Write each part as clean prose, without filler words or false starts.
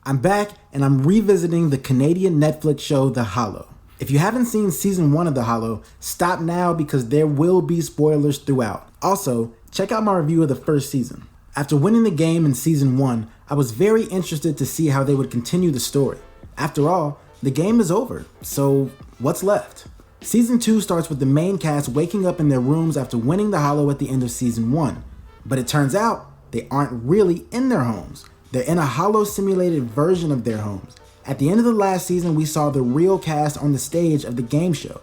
I'm back and I'm revisiting the Canadian Netflix show The Hollow. If you haven't seen season 1 of The Hollow, stop now because there will be spoilers throughout. Also, check out my review of the first season. After winning the game in season 1, I was very interested to see how they would continue the story. After all, the game is over, so what's left? Season 2 starts with the main cast waking up in their rooms after winning the Hollow at the end of season 1. But it turns out, they aren't really in their homes. They're in a Hollow simulated version of their homes. At the end of the last season, we saw the real cast on the stage of the game show.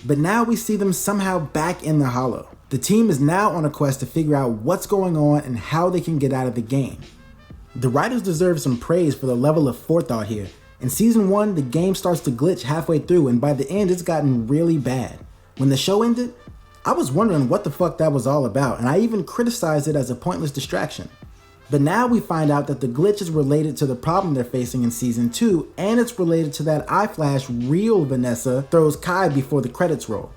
But now we see them somehow back in the Hollow. The team is now on a quest to figure out what's going on and how they can get out of the game. The writers deserve some praise for the level of forethought here. In season 1, the game starts to glitch halfway through, and by the end, it's gotten really bad. When the show ended, I was wondering what the fuck that was all about, and I even criticized it as a pointless distraction. But now we find out that the glitch is related to the problem they're facing in season 2, and it's related to that eye flash real Vanessa throws Kai before the credits roll.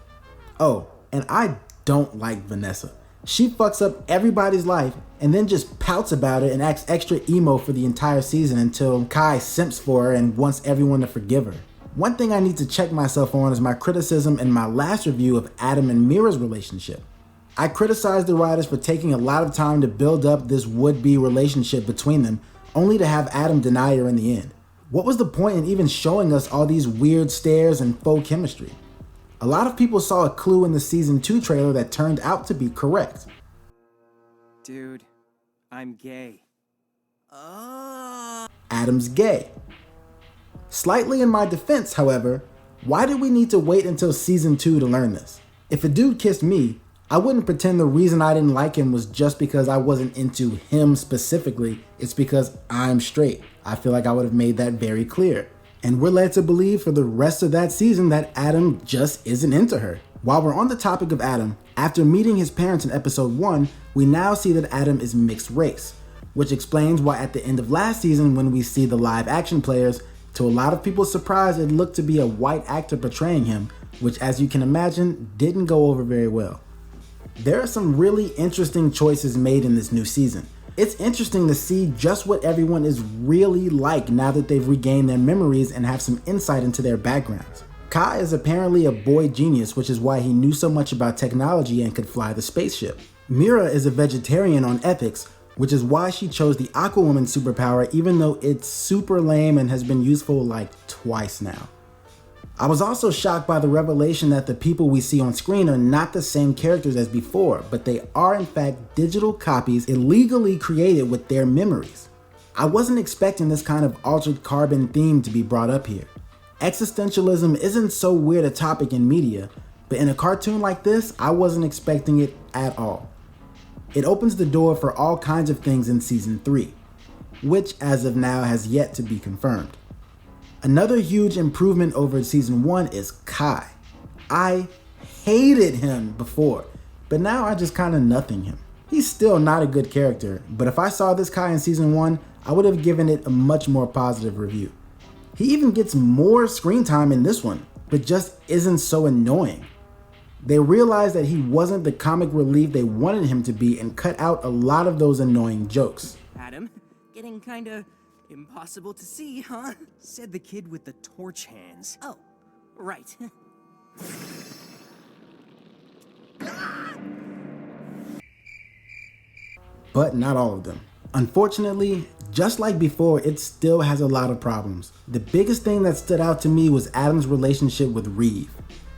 Oh, and I don't like Vanessa. She fucks up everybody's life and then just pouts about it and acts extra emo for the entire season until Kai simps for her and wants everyone to forgive her. One thing I need to check myself on is my criticism in my last review of Adam and Mira's relationship. I criticized the writers for taking a lot of time to build up this would-be relationship between them, only to have Adam deny her in the end. What was the point in even showing us all these weird stares and faux chemistry? A lot of people saw a clue in the season 2 trailer that turned out to be correct. Dude, I'm gay. Adam's gay. Slightly in my defense, however, why did we need to wait until season 2 to learn this? If a dude kissed me, I wouldn't pretend the reason I didn't like him was just because I wasn't into him specifically. It's because I'm straight. I feel like I would have made that very clear. And we're led to believe for the rest of that season that Adam just isn't into her. While we're on the topic of Adam, after meeting his parents in episode 1, we now see that Adam is mixed race, which explains why at the end of last season when we see the live action players, to a lot of people's surprise, it looked to be a white actor portraying him, which as you can imagine, didn't go over very well. There are some really interesting choices made in this new season. It's interesting to see just what everyone is really like now that they've regained their memories and have some insight into their backgrounds. Kai is apparently a boy genius, which is why he knew so much about technology and could fly the spaceship. Mira is a vegetarian on ethics, which is why she chose the Aquawoman superpower even though it's super lame and has been useful like twice now. I was also shocked by the revelation that the people we see on screen are not the same characters as before, but they are in fact digital copies illegally created with their memories. I wasn't expecting this kind of altered carbon theme to be brought up here. Existentialism isn't so weird a topic in media, but in a cartoon like this, I wasn't expecting it at all. It opens the door for all kinds of things in season 3, which as of now has yet to be confirmed. Another huge improvement over season 1 is Kai. I hated him before, but now I just kinda nothing him. He's still not a good character, but if I saw this Kai in season 1, I would have given it a much more positive review. He even gets more screen time in this one, but just isn't so annoying. They realized that he wasn't the comic relief they wanted him to be and cut out a lot of those annoying jokes. Adam, getting kinda impossible to see, huh? Said the kid with the torch hands. Oh, right. But not all of them. Unfortunately, just like before, it still has a lot of problems. The biggest thing that stood out to me was Adam's relationship with Reeve.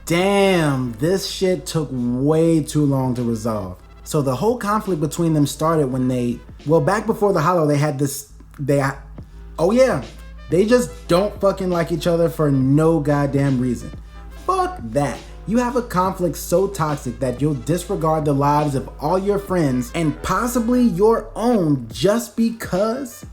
Damn, this shit took way too long to resolve. So the whole conflict between them started when back before the Hollow, they just don't fucking like each other for no goddamn reason. Fuck that. You have a conflict so toxic that you'll disregard the lives of all your friends and possibly your own just because?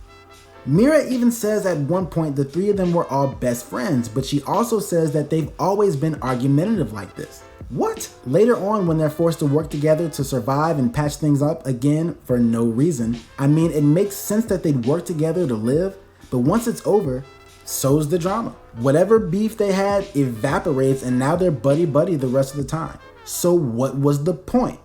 Mira even says at one point the three of them were all best friends, but she also says that they've always been argumentative like this. What? Later on, when they're forced to work together to survive and patch things up again for no reason, I mean, it makes sense that they'd work together to live, but once it's over, so's the drama. Whatever beef they had evaporates and now they're buddy-buddy the rest of the time. So what was the point?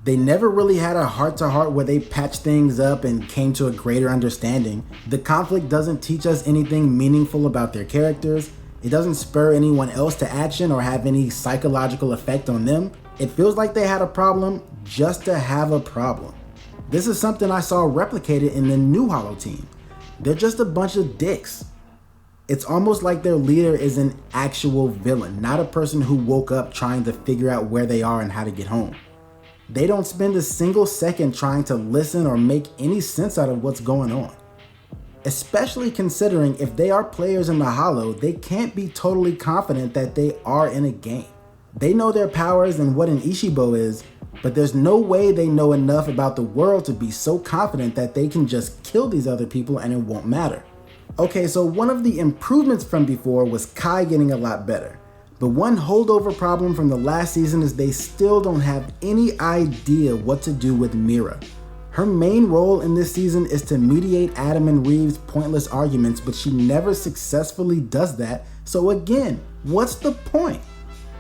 They never really had a heart-to-heart where they patched things up and came to a greater understanding. The conflict doesn't teach us anything meaningful about their characters. It doesn't spur anyone else to action or have any psychological effect on them. It feels like they had a problem just to have a problem. This is something I saw replicated in the new Hollow team. They're just a bunch of dicks. It's almost like their leader is an actual villain, not a person who woke up trying to figure out where they are and how to get home. They don't spend a single second trying to listen or make any sense out of what's going on. Especially considering if they are players in the Hollow, they can't be totally confident that they are in a game. They know their powers and what an Ishibo is, but there's no way they know enough about the world to be so confident that they can just kill these other people and it won't matter. Okay, so one of the improvements from before was Kai getting a lot better. But one holdover problem from the last season is they still don't have any idea what to do with Mira. Her main role in this season is to mediate Adam and Reeve's pointless arguments, but she never successfully does that. So again, what's the point?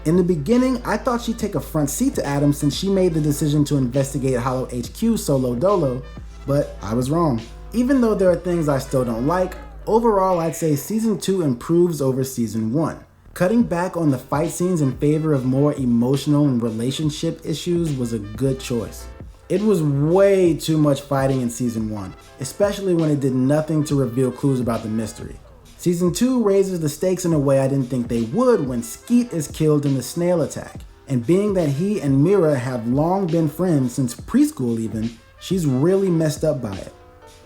In the beginning, I thought she'd take a front seat to Adam since she made the decision to investigate Hollow HQ solo dolo, but I was wrong. Even though there are things I still don't like, overall I'd say Season 2 improves over Season 1. Cutting back on the fight scenes in favor of more emotional and relationship issues was a good choice. It was way too much fighting in Season 1, especially when it did nothing to reveal clues about the mystery. Season 2 raises the stakes in a way I didn't think they would when Skeet is killed in the snail attack, and being that he and Mira have long been friends since preschool even, she's really messed up by it.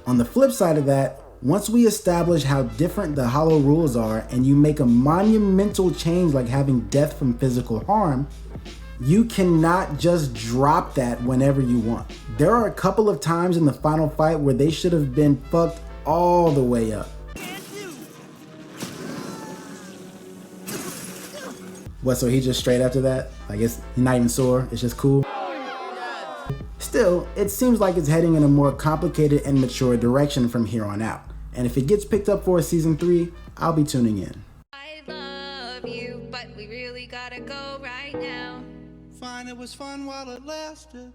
On the flip side of that, once we establish how different the Hollow rules are and you make a monumental change like having death from physical harm, you cannot just drop that whenever you want. There are a couple of times in the final fight where they should have been fucked all the way up. What, so he just straight after that? Like he's not even sore, it's just cool? Still, it seems like it's heading in a more complicated and mature direction from here on out. And if it gets picked up for a Season 3, I'll be tuning in. I love you, but we really gotta go right now. Fine, it was fun while it lasted.